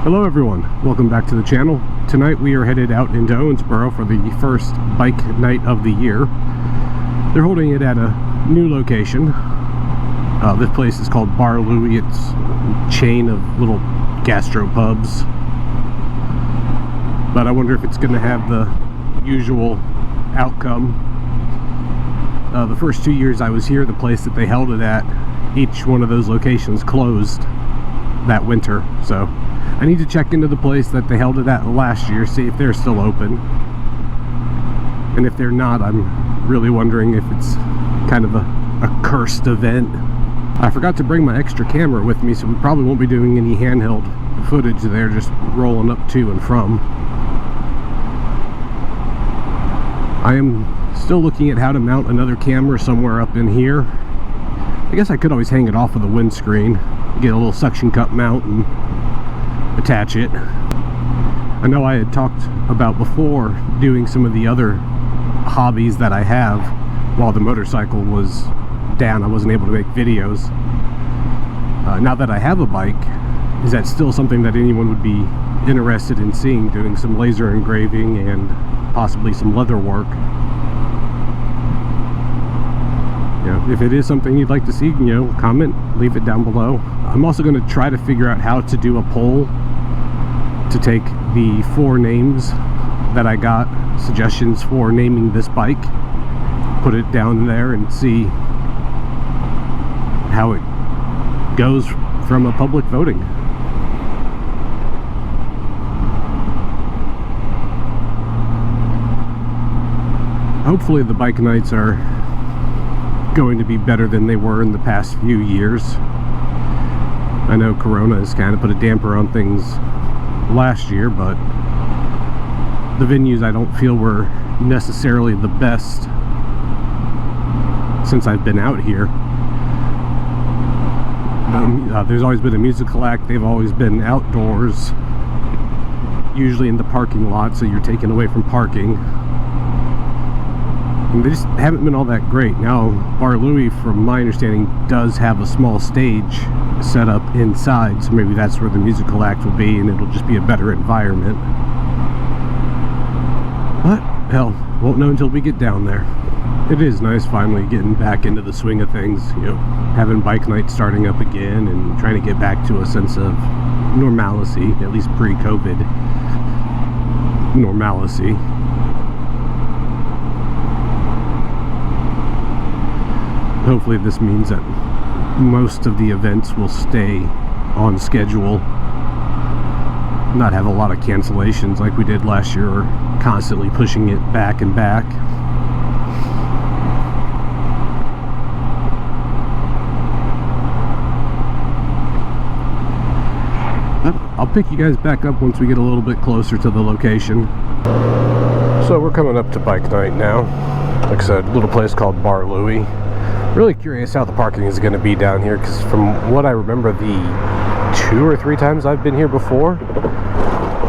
Hello everyone, welcome back to the channel. Tonight we are headed out into Owensboro for the first bike night of the year. They're holding it at a new location. This place is called Bar Louie. It's a chain of little gastropubs. But I wonder if it's going to have the usual outcome. The first 2 years I was here, the place that they held it at, each one of those locations closed that winter. So I need to check into the place that they held it at last year, see if they're still open. And if they're not, I'm really wondering if it's kind of a cursed event. I forgot to bring my extra camera with me, so we probably won't be doing any handheld footage there, just rolling up to and from. I am still looking at how to mount another camera somewhere up in here. I guess I could always hang it off of the windscreen, get a little suction cup mount and attach it. I know I had talked about before doing some of the other hobbies that I have while the motorcycle was down. I wasn't able to make videos. Now that I have a bike, is that still something that anyone would be interested in seeing, doing some laser engraving and possibly some leather work? If it is something you'd like to see, comment, leave it down below. I'm also going to try to figure out how to do a poll to take the 4 names that I got, suggestions for naming this bike, put it down there and see how it goes from a public voting. Hopefully the bike nights are going to be better than they were in the past few years. I know Corona has kind of put a damper on things last year, but the venues I don't feel were necessarily the best since I've been out here. There's always been a musical act. They've always been outdoors, usually in the parking lot, so you're taken away from parking. And they just haven't been all that great. Now, Bar Louie, from my understanding, does have a small stage set up inside, so maybe that's where the musical act will be, and it'll just be a better environment. But, hell, won't know until we get down there. It is nice finally getting back into the swing of things, having bike night starting up again and trying to get back to a sense of normalcy, at least pre-COVID normalcy. Hopefully this means that most of the events will stay on schedule, not have a lot of cancellations like we did last year, or constantly pushing it back and back. I'll pick you guys back up once we get a little bit closer to the location. So we're coming up to bike night now. Like I said, a little place called Bar Louie. Really curious how the parking is going to be down here, because from what I remember, the 2 or 3 times I've been here before,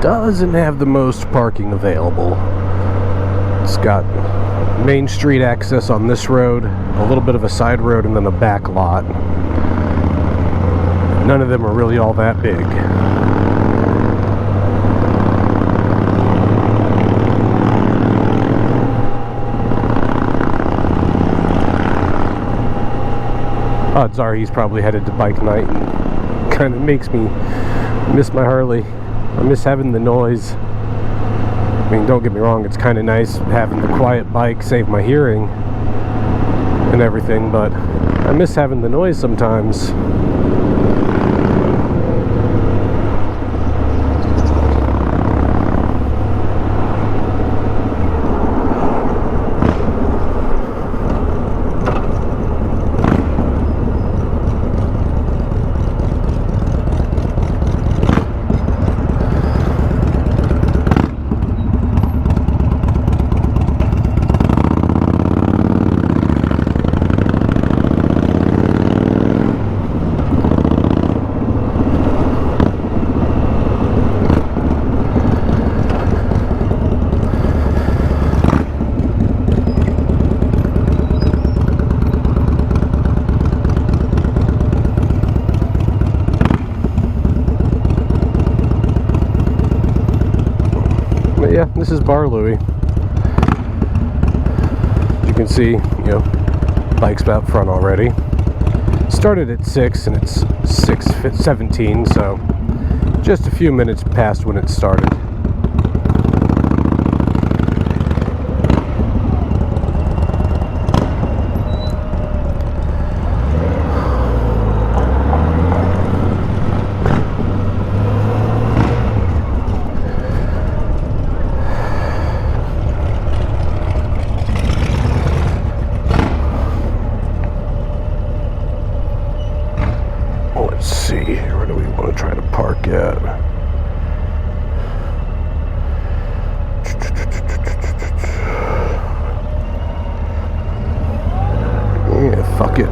doesn't have the most parking available. It's got main street access on this road, a little bit of a side road, and then a back lot. None of them are really all that big. Odds are he's probably headed to bike night, and kind of makes me miss my Harley. I miss having the noise. I mean, don't get me wrong, it's kind of nice having the quiet bike save my hearing and everything, but I miss having the noise sometimes. this is Bar Louie. As you can see, you know, bike's about front already. Started at 6 and it's 6:17, so just a few minutes past when it started. Let's see, where do we want to try to park at? Yeah, fuck it.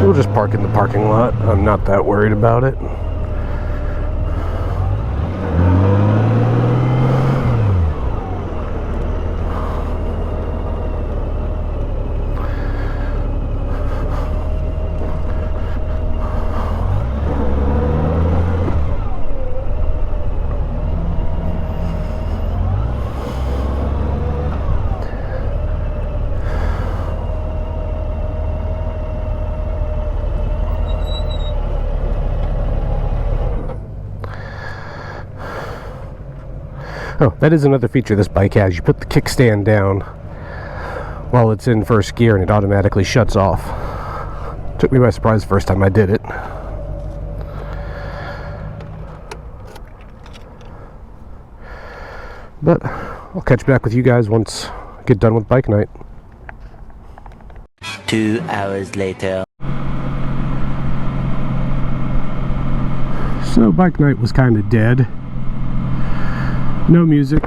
We'll just park in the parking lot. I'm not that worried about it. Oh, that is another feature this bike has. You put the kickstand down while it's in first gear and it automatically shuts off. Took me by surprise the first time I did it. But I'll catch back with you guys once I get done with bike night. 2 hours later. So bike night was kind of dead. No music.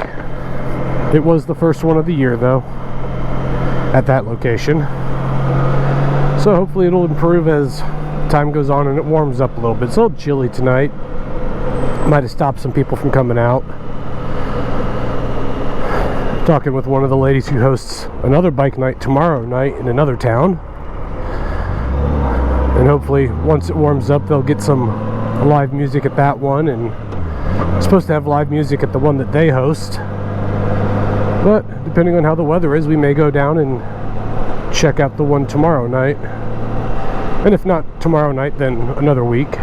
It was the first one of the year though, at that location. So hopefully it'll improve as time goes on and it warms up a little bit. It's a little chilly tonight. Might have stopped some people from coming out. Talking with one of the ladies who hosts another bike night tomorrow night in another town. And hopefully once it warms up they'll get some live music at that one, and supposed to have live music at the one that they host, but depending on how the weather is, we may go down and check out the one tomorrow night, and if not tomorrow night, then another week.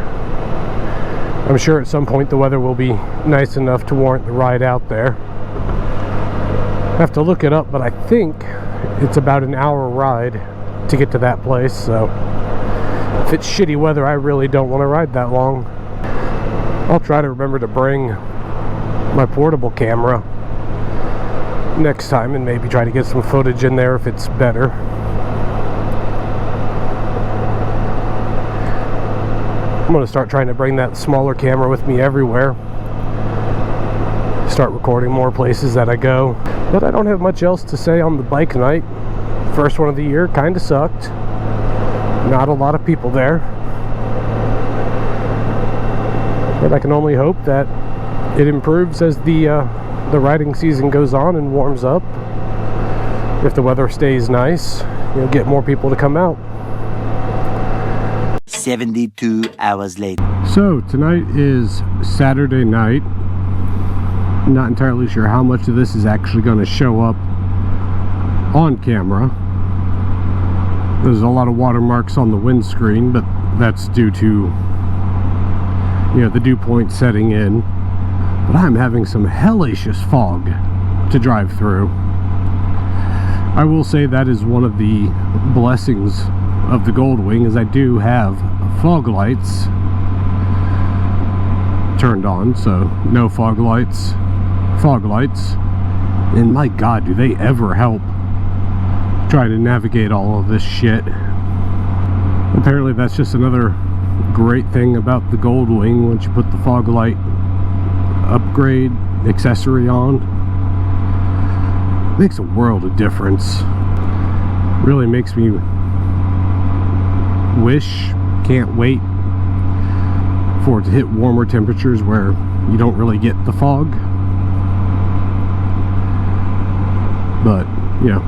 I'm sure at some point the weather will be nice enough to warrant the ride out there. I have to look it up, but I think it's about an hour ride to get to that place, so if it's shitty weather, I really don't want to ride that long. I'll try to remember to bring my portable camera next time and maybe try to get some footage in there if it's better. I'm going to start trying to bring that smaller camera with me everywhere. Start recording more places that I go. But I don't have much else to say on the bike night. First one of the year, kind of sucked. Not a lot of people there. But I can only hope that it improves as the riding season goes on and warms up. If the weather stays nice, you'll get more people to come out. 72 hours later. So tonight is Saturday night. I'm not entirely sure how much of this is actually going to show up on camera. There's a lot of watermarks on the windscreen, but that's due to, you know, the dew point setting in. But I'm having some hellacious fog to drive through. I will say that is one of the blessings of the Goldwing, is I do have fog lights turned on, so no fog lights, and my god, do they ever help trying to navigate all of this shit. Apparently that's just another great thing about the Goldwing. Once you put the fog light upgrade accessory on, it makes a world of difference. Really makes me can't wait for it to hit warmer temperatures where you don't really get the fog. But you know,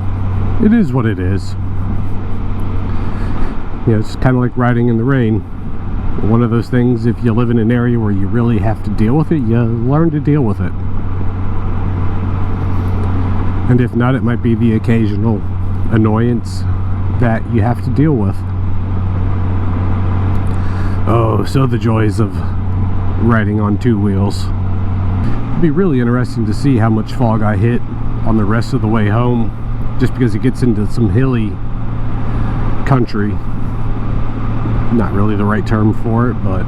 it is what it is. You know, it's kind of like riding in the rain. One of those things, if you live in an area where you really have to deal with it, you learn to deal with it. And if not, it might be the occasional annoyance that you have to deal with. Oh, so the joys of riding on two wheels. It'd be really interesting to see how much fog I hit on the rest of the way home, just because it gets into some hilly country. Not really the right term for it, but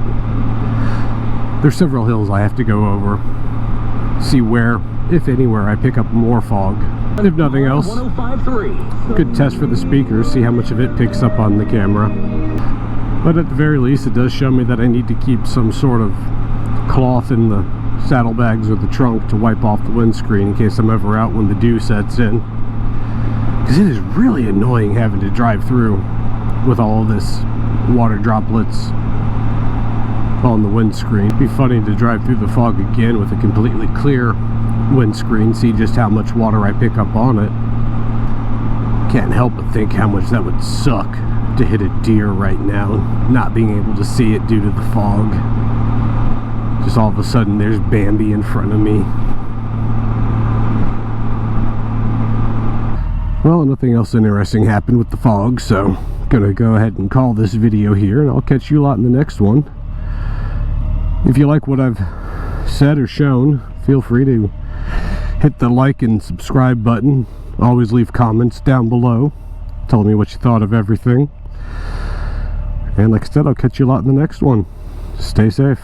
there's several hills I have to go over. See where, if anywhere, I pick up more fog. If nothing else, good test for the speakers, see how much of it picks up on the camera. But at the very least, it does show me that I need to keep some sort of cloth in the saddlebags or the trunk to wipe off the windscreen in case I'm ever out when the dew sets in. Because it is really annoying having to drive through with all of this water droplets on the windscreen. It'd be funny to drive through the fog again with a completely clear windscreen, see just how much water I pick up on it. Can't help but think how much that would suck to hit a deer right now, not being able to see it due to the fog. Just all of a sudden there's Bambi in front of me. Well, nothing else interesting happened with the fog, so gonna go ahead and call this video here, and I'll catch you lot in the next one. If you like what I've said or shown, feel free to hit the like and subscribe button. Always leave comments down below telling me what you thought of everything. And like I said, I'll catch you lot in the next one. Stay safe.